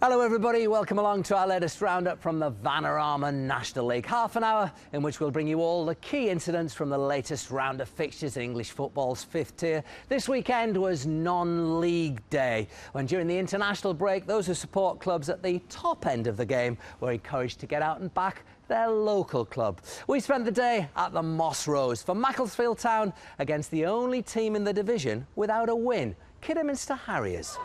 Hello everybody, welcome along to our latest roundup from the Vanarama National League. Half an hour in which we'll bring you all the key incidents from the latest round of fixtures in English football's fifth tier. This weekend was non-league day, when during the international break, those who support clubs at the top end of the game were encouraged to get out and back their local club. We spent the day at the Moss Rose for Macclesfield Town against the only team in the division without a win, Kidderminster Harriers.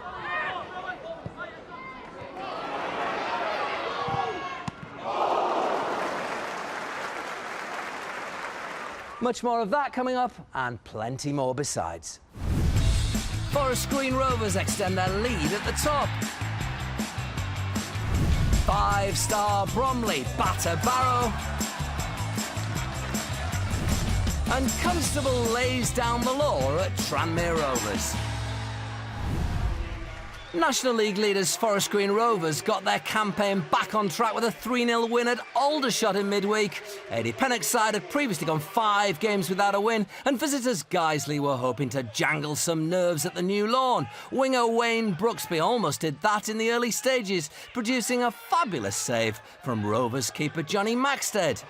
Much more of that coming up, and plenty more besides. Forest Green Rovers extend their lead at the top. Five-star Bromley batter Barrow. And Constable lays down the law at Tranmere Rovers. National League leaders Forest Green Rovers got their campaign back on track with a 3-0 win at Aldershot in midweek. Eddie Pennock's side had previously gone 5 games without a win, and visitors Guiseley were hoping to jangle some nerves at the new lawn. Winger Wayne Brooksby almost did that in the early stages, producing a fabulous save from Rovers keeper Johnny Maxted.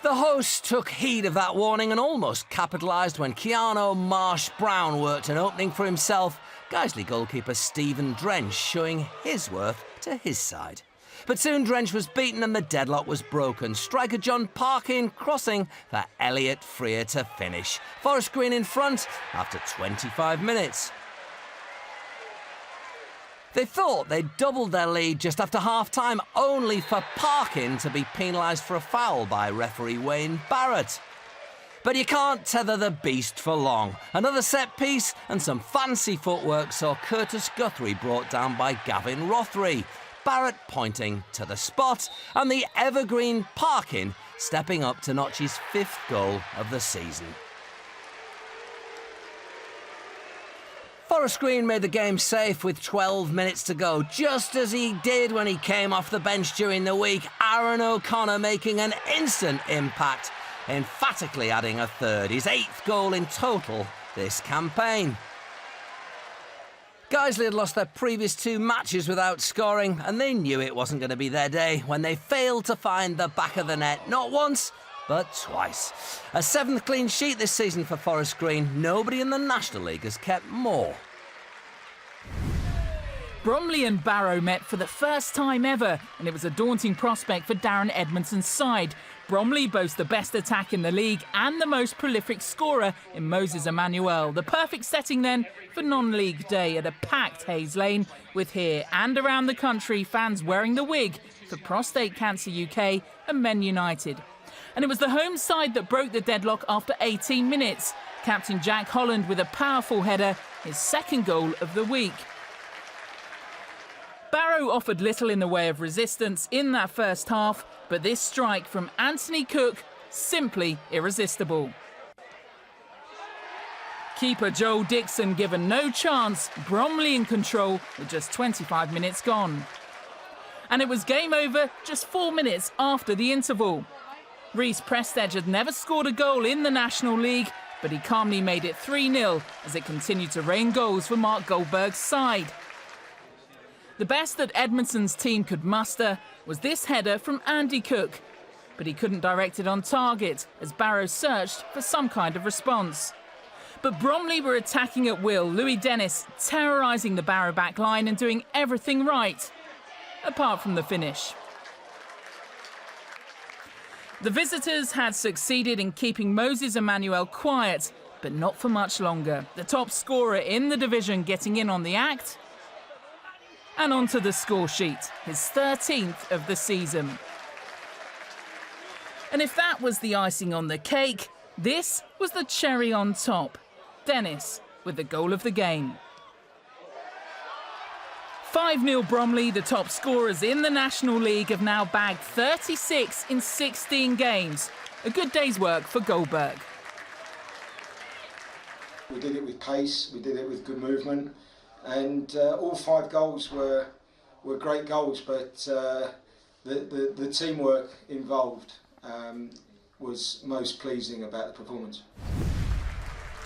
The hosts took heed of that warning and almost capitalised when Keanu Marsh-Brown worked an opening for himself, Guiseley goalkeeper Stephen Drench showing his worth to his side. But soon Drench was beaten and the deadlock was broken. Striker John Parkin crossing for Elliot Freer to finish. Forest Green in front after 25 minutes. They thought they'd doubled their lead just after half-time, only for Parkin to be penalised for a foul by referee Wayne Barrett. But you can't tether the beast for long. Another set-piece and some fancy footwork saw Curtis Guthrie brought down by Gavin Rothery. Barrett pointing to the spot, and the evergreen Parkin stepping up to notch his 5th goal of the season. Forest Green made the game safe with 12 minutes to go, just as he did when he came off the bench during the week. Aaron O'Connor making an instant impact, emphatically adding a 3rd, his 8th goal in total this campaign. Guiseley had lost their previous 2 matches without scoring, and they knew it wasn't going to be their day when they failed to find the back of the net, not once, but twice. A 7th clean sheet this season for Forest Green. Nobody in the National League has kept more. Bromley and Barrow met for the first time ever, and it was a daunting prospect for Darren Edmondson's side. Bromley boasts the best attack in the league and the most prolific scorer in Moses Emmanuel. The perfect setting then for non-league day at a packed Hayes Lane, with here and around the country fans wearing the wig for Prostate Cancer UK and Men United. And it was the home side that broke the deadlock after 18 minutes. Captain Jack Holland with a powerful header, his 2nd goal of the week. Barrow offered little in the way of resistance in that first half, but this strike from Anthony Cook, simply irresistible. Keeper Joel Dixon given no chance, Bromley in control with just 25 minutes gone. And it was game over just 4 minutes after the interval. Reece Prestage had never scored a goal in the National League, but he calmly made it 3-0 as it continued to rain goals for Mark Goldberg's side. The best that Edmondson's team could muster was this header from Andy Cook, but he couldn't direct it on target as Barrow searched for some kind of response. But Bromley were attacking at will, Louis Dennis terrorising the Barrow back line and doing everything right, apart from the finish. The visitors had succeeded in keeping Moses Emmanuel quiet, but not for much longer. The top scorer in the division getting in on the act and onto the score sheet, his 13th of the season. And if that was the icing on the cake, this was the cherry on top. Dennis with the goal of the game. 5-0 Bromley, the top scorers in the National League, have now bagged 36 in 16 games. A good day's work for Goldberg. We did it with pace, we did it with good movement, and all 5 goals were great goals, but the teamwork involved was most pleasing about the performance.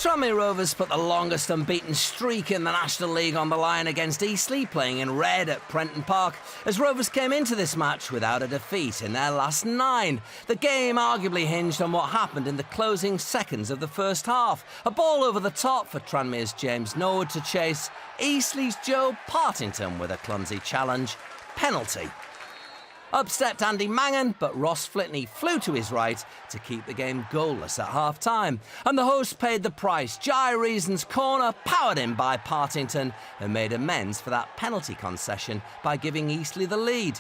Tranmere Rovers put the longest unbeaten streak in the National League on the line against Eastleigh, playing in red at Prenton Park, as Rovers came into this match without a defeat in their last 9. The game arguably hinged on what happened in the closing seconds of the first half. A ball over the top for Tranmere's James Norwood to chase, Eastleigh's Joe Partington with a clumsy challenge. Penalty. Up stepped Andy Mangan, but Ross Flitney flew to his right to keep the game goalless at half-time. And the hosts paid the price. Jai Reason's corner powered in by Partington and made amends for that penalty concession by giving Eastleigh the lead.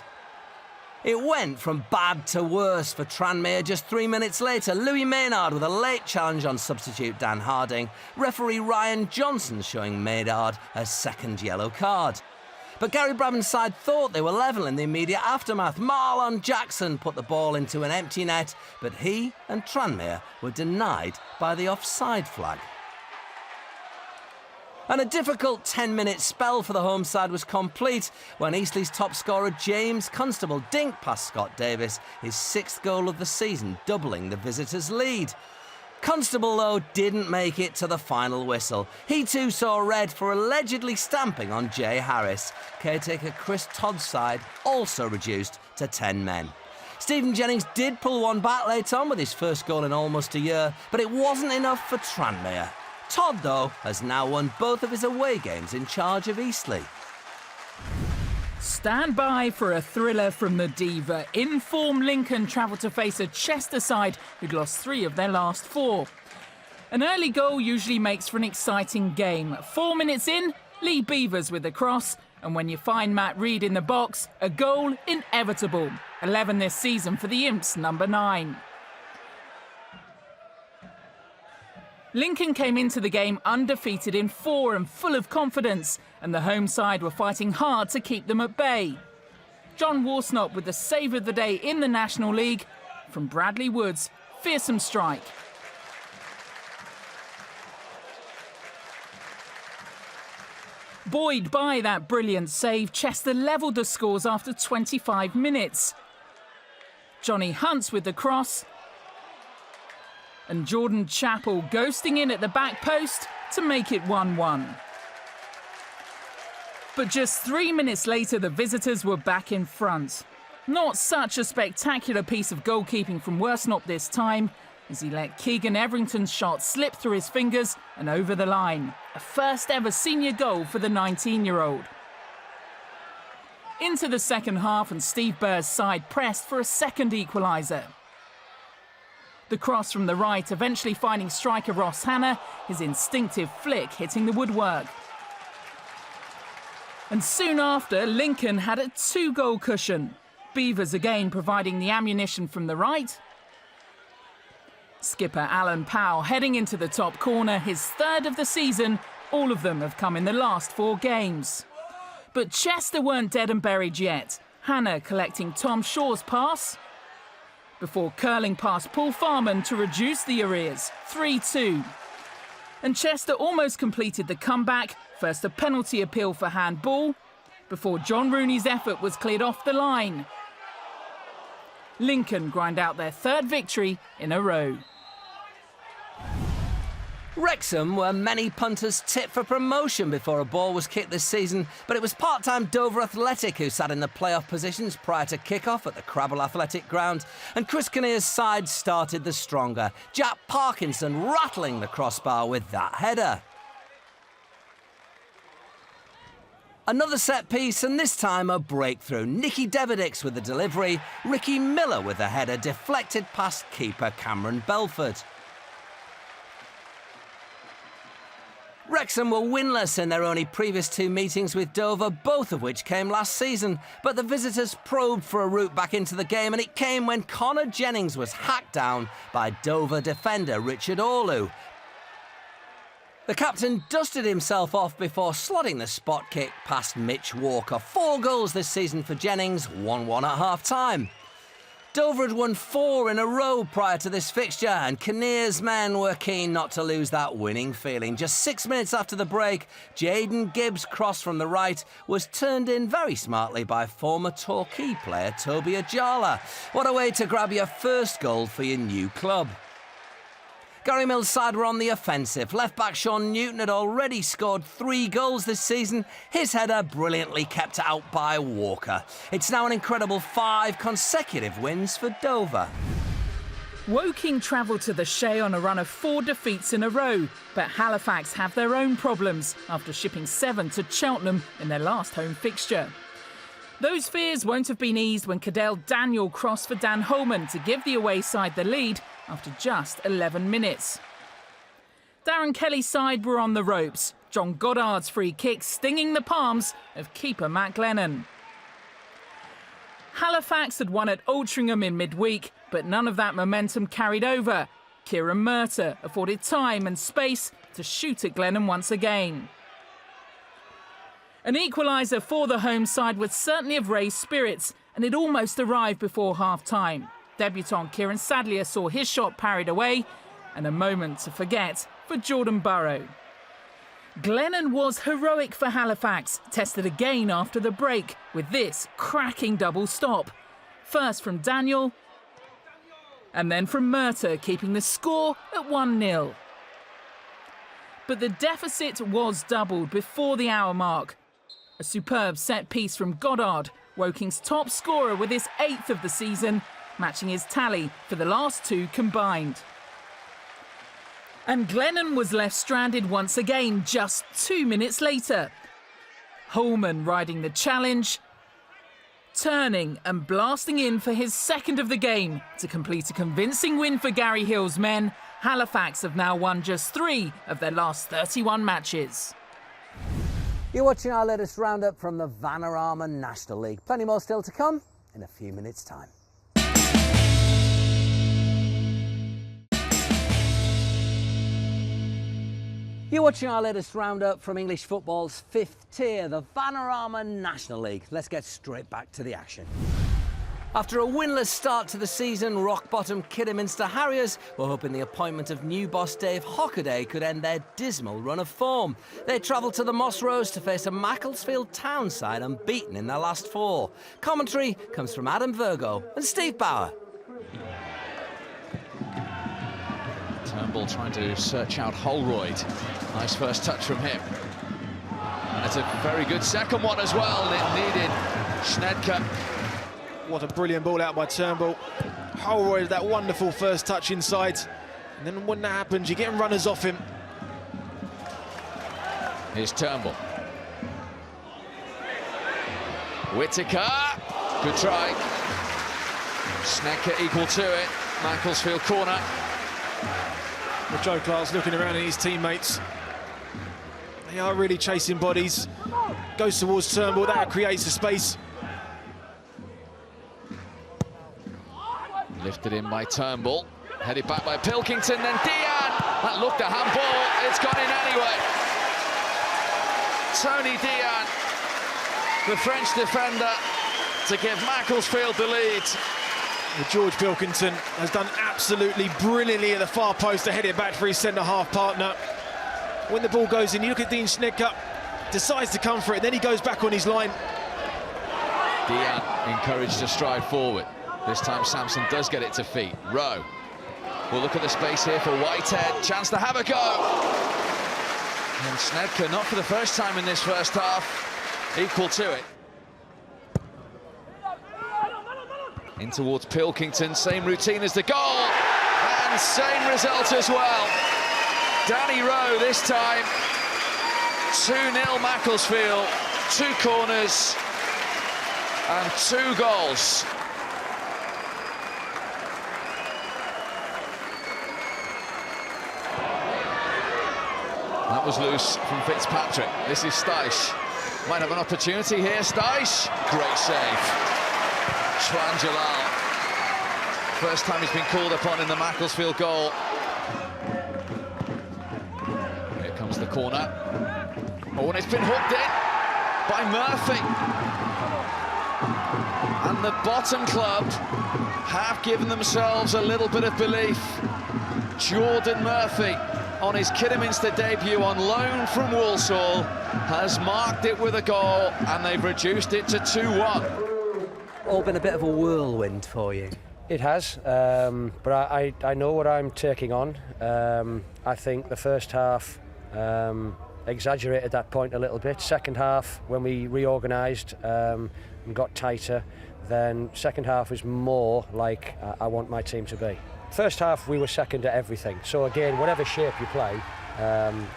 It went from bad to worse for Tranmere just 3 minutes later. Louis Maynard with a late challenge on substitute Dan Harding. Referee Ryan Johnson showing Maynard a second yellow card. But Gary Braben's side thought they were level in the immediate aftermath. Marlon Jackson put the ball into an empty net, but he and Tranmere were denied by the offside flag. And a difficult 10-minute spell for the home side was complete when Eastleigh's top scorer James Constable dinked past Scott Davis, his 6th goal of the season, doubling the visitors' lead. Constable, though, didn't make it to the final whistle. He too saw red for allegedly stamping on Jay Harris. Caretaker Chris Todd's side also reduced to 10 men. Stephen Jennings did pull one back late on with his first goal in almost a year, but it wasn't enough for Tranmere. Todd, though, has now won both of his away games in charge of Eastleigh. Stand by for a thriller from the Diva. In-form Lincoln travelled to face a Chester side who'd lost 3 of their last 4. An early goal usually makes for an exciting game. 4 minutes in, Lee Beavers with the cross, and when you find Matt Reed in the box, a goal inevitable. 11 this season for the Imps, number 9. Lincoln came into the game undefeated in 4 and full of confidence, and the home side were fighting hard to keep them at bay. John Warsnop with the save of the day in the National League. From Bradley Woods, fearsome strike. Buoyed by that brilliant save, Chester levelled the scores after 25 minutes. Johnny Hunts with the cross, and Jordan Chappell ghosting in at the back post to make it 1-1. But just 3 minutes later, the visitors were back in front. Not such a spectacular piece of goalkeeping from Worsnop this time, as he let Keegan Everington's shot slip through his fingers and over the line. A first ever senior goal for the 19-year-old. Into the second half, and Steve Burr's side pressed for a second equaliser. The cross from the right eventually finding striker Ross Hanna, his instinctive flick hitting the woodwork. And soon after, Lincoln had a 2-goal cushion. Beavers again providing the ammunition from the right. Skipper Alan Powell heading into the top corner, his 3rd of the season. All of them have come in the last 4 games. But Chester weren't dead and buried yet. Hanna collecting Tom Shaw's pass before curling past Paul Farman to reduce the arrears, 3-2. And Chester almost completed the comeback, first a penalty appeal for handball, before John Rooney's effort was cleared off the line. Lincoln grind out their 3rd victory in a row. Wrexham were many punters' tip for promotion before a ball was kicked this season, but it was part-time Dover Athletic who sat in the playoff positions prior to kick-off at the Crabble Athletic Ground, and Chris Kinnear's side started the stronger. Jack Parkinson rattling the crossbar with that header. Another set piece, and this time a breakthrough. Nicky Deverdix with the delivery, Ricky Miller with the header deflected past keeper Cameron Belford. Wrexham were winless in their only previous 2 meetings with Dover, both of which came last season. But the visitors probed for a route back into the game, and it came when Connor Jennings was hacked down by Dover defender Richard Orlu. The captain dusted himself off before slotting the spot kick past Mitch Walker. 4 goals this season for Jennings, 1-1 at half-time. Dover had won 4 in a row prior to this fixture, and Kinnear's men were keen not to lose that winning feeling. Just 6 minutes after the break, Jaden Gibbs' cross from the right was turned in very smartly by former Torquay player Toby Ajala. What a way to grab your first goal for your new club. Gary Mills' side were on the offensive. Left-back Sean Newton had already scored 3 goals this season. His header brilliantly kept out by Walker. It's now an incredible 5 consecutive wins for Dover. Woking travelled to the Shea on a run of 4 defeats in a row, but Halifax have their own problems after shipping 7 to Cheltenham in their last home fixture. Those fears won't have been eased when Cadell Daniel crossed for Dan Holman to give the away side the lead after just 11 minutes. Darren Kelly's side were on the ropes, John Goddard's free kick stinging the palms of keeper Matt Glennon. Halifax had won at Altrincham in midweek, but none of that momentum carried over. Kieran Murtagh afforded time and space to shoot at Glennon once again. An equaliser for the home side would certainly have raised spirits, and it almost arrived before half-time. Debutant Kieran Sadlier saw his shot parried away, and a moment to forget for Jordan Barrow. Glennon was heroic for Halifax, tested again after the break with this cracking double stop. First from Daniel, and then from Murtagh, keeping the score at 1-0. But the deficit was doubled before the hour mark. A superb set piece from Goddard, Woking's top scorer with his 8th of the season, matching his tally for the last 2 combined. And Glennon was left stranded once again just 2 minutes later. Holman riding the challenge, turning and blasting in for his 2nd of the game to complete a convincing win for Gary Hill's men. Halifax have now won just 3 of their last 31 matches. You're watching our latest roundup from the Vanarama National League. Plenty more still to come in a few minutes' time. You're watching our latest roundup from English football's 5th tier, the Vanarama National League. Let's get straight back to the action. After a winless start to the season, rock-bottom Kidderminster Harriers were hoping the appointment of new boss Dave Hockaday could end their dismal run of form. They travelled to the Moss Rose to face a Macclesfield town side unbeaten in their last 4. Commentary comes from Adam Virgo and Steve Bauer. Turnbull trying to search out Holroyd. Nice first touch from him. And it's a very good second one as well. It needed Schnedker. What a brilliant ball out by Turnbull. Holroyd, that wonderful first touch inside. And then when that happens, you're getting runners off him. Here's Turnbull. Whittaker. Good try. Schnedker equal to it. Macclesfield corner. Well, Joe Clark's looking around at his teammates. They are really chasing bodies. Goes towards Turnbull. That creates a space. Lifted in by Turnbull, headed back by Pilkington, then Diane. That looked a handball, it's gone in anyway. Tony Diane, the French defender, to give Macclesfield the lead. Well, George Pilkington has done absolutely brilliantly at the far post to head it back for his centre-half partner. When the ball goes in, you look at Dean Schnedker, decides to come for it, then he goes back on his line. Diane encouraged to stride forward. This time Sampson does get it to feet. Rowe will look at the space here for Whitehead. Chance to have a go. And Schnedker, not for the first time in this first half, equal to it. In towards Pilkington, same routine as the goal. And same result as well. Danny Rowe this time. 2-0 Macclesfield. 2 corners and 2 goals. That was loose from Fitzpatrick. This is Steisch. Might have an opportunity here, Steisch. Great save. Shwan Jalal. First time he's been called upon in the Macclesfield goal. Here comes the corner. Oh, and it's been hooked in by Murphy. And the bottom club have given themselves a little bit of belief. Jordan Murphy, on his Kidderminster debut on loan from Walsall, has marked it with a goal, and they've reduced it to 2-1. All been a bit of a whirlwind for you. It has, but I know what I'm taking on. I think the first half exaggerated that point a little bit. Second half, when we reorganised and got tighter, then second half was more like I want my team to be. First half, we were second at everything. So again, whatever shape you play,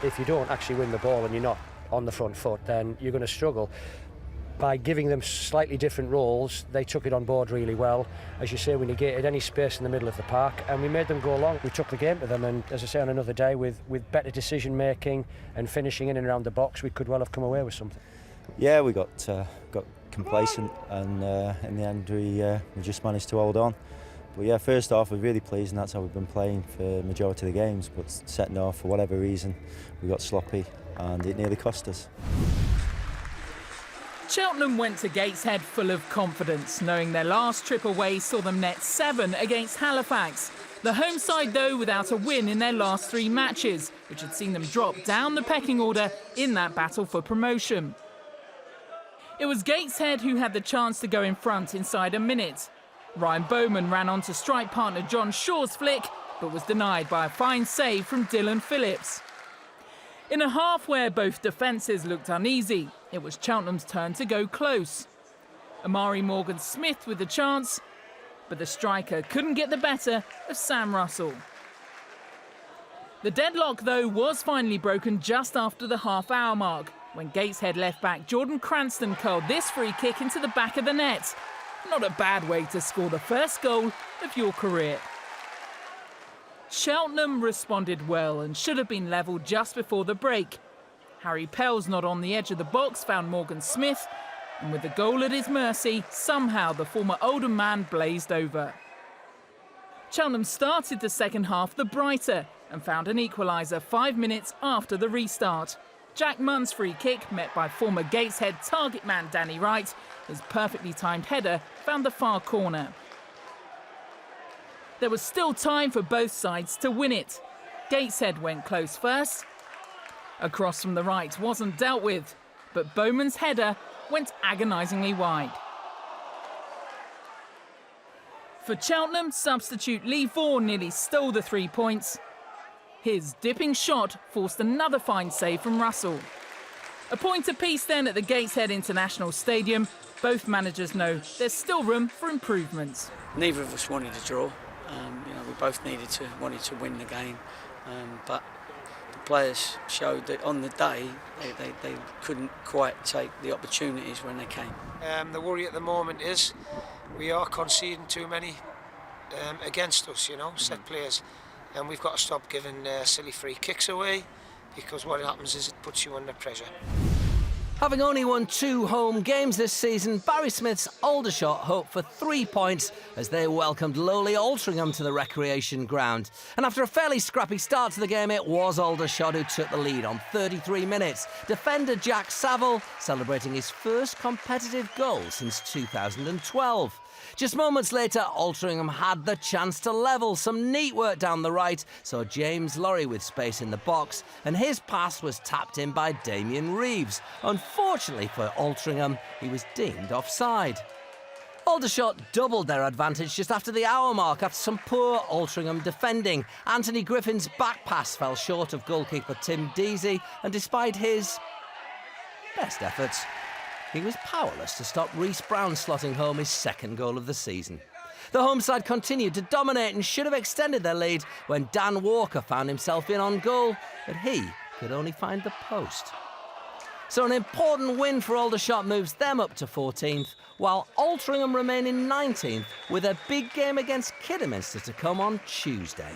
if you don't actually win the ball and you're not on the front foot, then you're going to struggle. By giving them slightly different roles, they took it on board really well. As you say, we negated any space in the middle of the park and we made them go along. We took the game to them, and as I say, on another day, with better decision making and finishing in and around the box, we could well have come away with something. Yeah, we got complacent, and in the end we just managed to hold on. But yeah, first off, we're really pleased, and that's how we've been playing for the majority of the games. But setting off, for whatever reason, we got sloppy and it nearly cost us. Cheltenham went to Gateshead full of confidence, knowing their last trip away saw them net 7 against Halifax. The home side, though, without a win in their last 3 matches, which had seen them drop down the pecking order in that battle for promotion. It was Gateshead who had the chance to go in front inside a minute. Ryan Bowman ran onto strike partner John Shaw's flick, but was denied by a fine save from Dylan Phillips. In a half where both defences looked uneasy, it was Cheltenham's turn to go close. Amari Morgan-Smith with the chance, but the striker couldn't get the better of Sam Russell. The deadlock, though, was finally broken just after the half-hour mark, when Gateshead left-back Jordan Cranston curled this free kick into the back of the net. Not a bad way to score the first goal of your career. Cheltenham responded well and should have been levelled just before the break. Harry Pell's not on the edge of the box found Morgan-Smith, and with the goal at his mercy, somehow the former Oldham man blazed over. Cheltenham started the second half the brighter and found an equaliser 5 minutes after the restart. Jack Munn's free kick, met by former Gateshead target man Danny Wright, his perfectly timed header found the far corner. There was still time for both sides to win it. Gateshead went close first. A cross from the right wasn't dealt with, but Bowman's header went agonisingly wide. For Cheltenham, substitute Lee Vaughan nearly stole the 3 points. His dipping shot forced another fine save from Russell. A point apiece then at the Gateshead International Stadium. Both managers know there's still room for improvement. Neither of us wanted to draw. We both wanted to win the game, but the players showed that on the day they couldn't quite take the opportunities when they came. The worry at the moment is we are conceding too many against us, set players, and we've got to stop giving silly free kicks away, because what happens is it puts you under pressure. Having only won 2 home games this season, Barry Smith's Aldershot hope for 3 points as they welcomed lowly Altrincham to the recreation ground. And after a fairly scrappy start to the game, it was Aldershot who took the lead on 33 minutes. Defender Jack Saville celebrating his first competitive goal since 2012. Just moments later, Altrincham had the chance to level. Some neat work down the right, saw James Lorry with space in the box, and his pass was tapped in by Damien Reeves. Unfortunately for Altrincham, he was deemed offside. Aldershot doubled their advantage just after the hour mark after some poor Altrincham defending. Anthony Griffin's back pass fell short of goalkeeper Tim Deasy, and despite his best efforts, he was powerless to stop Reece Brown slotting home his second goal of the season. The home side continued to dominate and should have extended their lead when Dan Walker found himself in on goal, but he could only find the post. So an important win for Aldershot moves them up to 14th, while Altrincham remain in 19th with a big game against Kidderminster to come on Tuesday.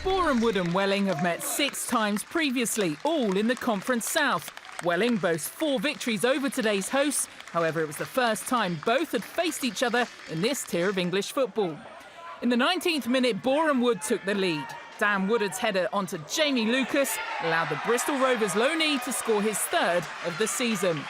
Boreham Wood and Welling have met 6 times previously, all in the Conference South. Welling boasts 4 victories over today's hosts. However, it was the first time both had faced each other in this tier of English football. In the 19th minute, Boreham Wood took the lead. Dan Woodard's header onto Jamie Lucas allowed the Bristol Rovers loanee to score his 3rd of the season.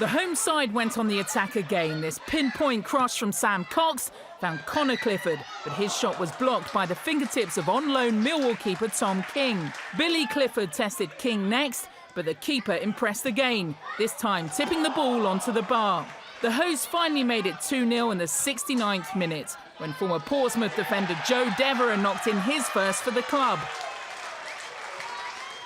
The home side went on the attack again. This pinpoint cross from Sam Cox found Connor Clifford, but his shot was blocked by the fingertips of on-loan Millwall keeper Tom King. Billy Clifford tested King next, but the keeper impressed again, this time tipping the ball onto the bar. The hosts finally made it 2-0 in the 69th minute, when former Portsmouth defender Joe Devereux knocked in his first for the club.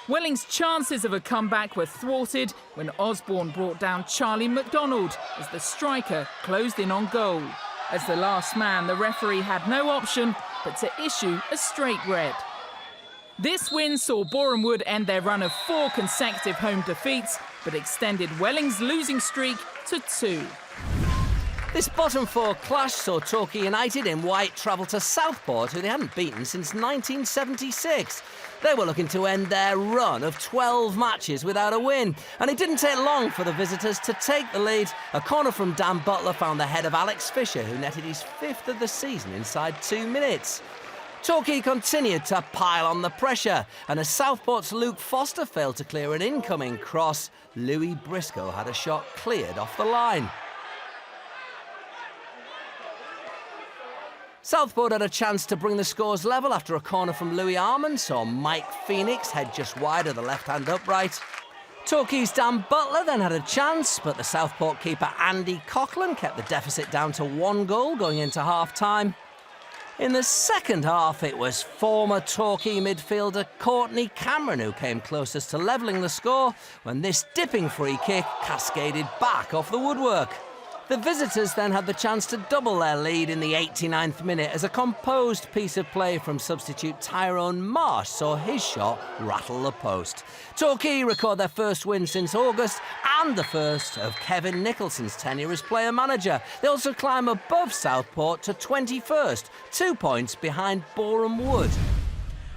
Welling's chances of a comeback were thwarted when Osborne brought down Charlie McDonald as the striker closed in on goal. As the last man, the referee had no option but to issue a straight red. This win saw Boreham Wood end their run of 4 consecutive home defeats, but extended Welling's losing streak to 2. This bottom 4 clash saw Torquay United in white travel to Southport, who they hadn't beaten since 1976. They were looking to end their run of 12 matches without a win, and it didn't take long for the visitors to take the lead. A corner from Dan Butler found the head of Alex Fisher, who netted his 5th of the season inside 2 minutes. Torquay continued to pile on the pressure, and as Southport's Luke Foster failed to clear an incoming cross, Louis Briscoe had a shot cleared off the line. Southport had a chance to bring the scores level after a corner from Louis Armand saw Mike Phoenix head just wide of the left-hand upright. Torquay's Dan Butler then had a chance, but the Southport keeper Andy Coughlin kept the deficit down to 1 goal going into half-time. In the second half, it was former Torquay midfielder Courtney Cameron who came closest to levelling the score when this dipping free kick cascaded back off the woodwork. The visitors then had the chance to double their lead in the 89th minute as a composed piece of play from substitute Tyrone Marsh saw his shot rattle the post. Torquay record their first win since August and the first of Kevin Nicholson's tenure as player-manager. They also climb above Southport to 21st, 2 points behind Boreham Wood.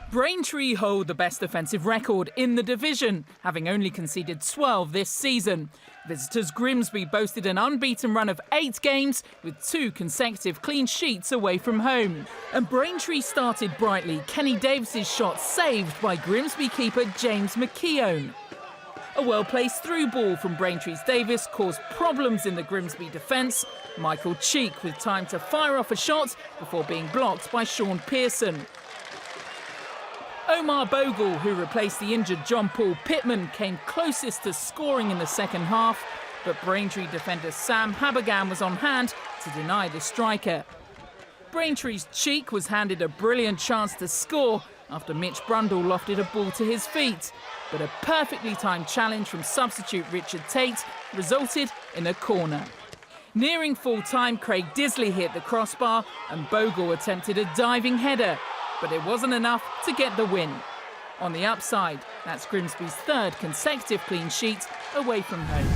Braintree hold the best defensive record in the division, having only conceded 12 this season. Visitors Grimsby boasted an unbeaten run of 8 games with 2 consecutive clean sheets away from home. And Braintree started brightly, Kenny Davis's shot saved by Grimsby keeper James McKeown. A well-placed through ball from Braintree's Davis caused problems in the Grimsby defence. Michael Cheek with time to fire off a shot before being blocked by Sean Pearson. Omar Bogle, who replaced the injured John Paul Pittman, came closest to scoring in the second half, but Braintree defender Sam Habergan was on hand to deny the striker. Braintree's Cheek was handed a brilliant chance to score after Mitch Brundle lofted a ball to his feet, but a perfectly timed challenge from substitute Richard Tate resulted in a corner. Nearing full-time, Craig Disley hit the crossbar and Bogle attempted a diving header, but it wasn't enough to get the win. On the upside, that's Grimsby's 3rd consecutive clean sheet away from home.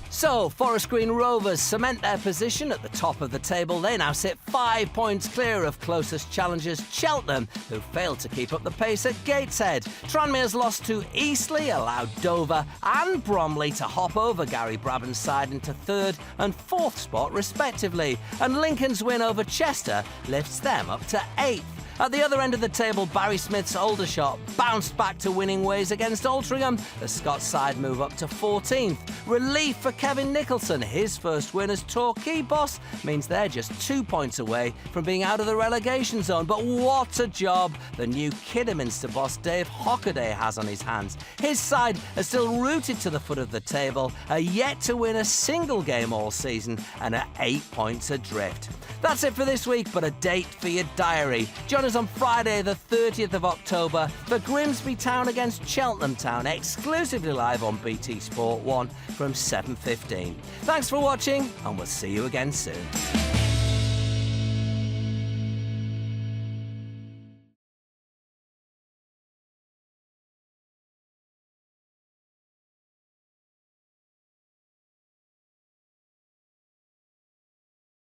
So, Forest Green Rovers cement their position at the top of the table. They now sit 5 points clear of closest challengers Cheltenham, who failed to keep up the pace at Gateshead. Tranmere's loss to Eastleigh allowed Dover and Bromley to hop over Gary Brabham's side into 3rd and 4th spot respectively. And Lincoln's win over Chester lifts them up to 8th. At the other end of the table, Barry Smith's Aldershot bounced back to winning ways against Altrincham. The Scots side move up to 14th. Relief for Kevin Nicholson. His first win as Torquay boss means they're just 2 points away from being out of the relegation zone. But what a job the new Kidderminster boss Dave Hockaday has on his hands. His side are still rooted to the foot of the table, are yet to win a single game all season and are 8 points adrift. That's it for this week, but a date for your diary. Join us on Friday the 30th of October for Grimsby Town against Cheltenham Town, exclusively live on BT Sport 1 from 7:15. Thanks for watching, and we'll see you again soon.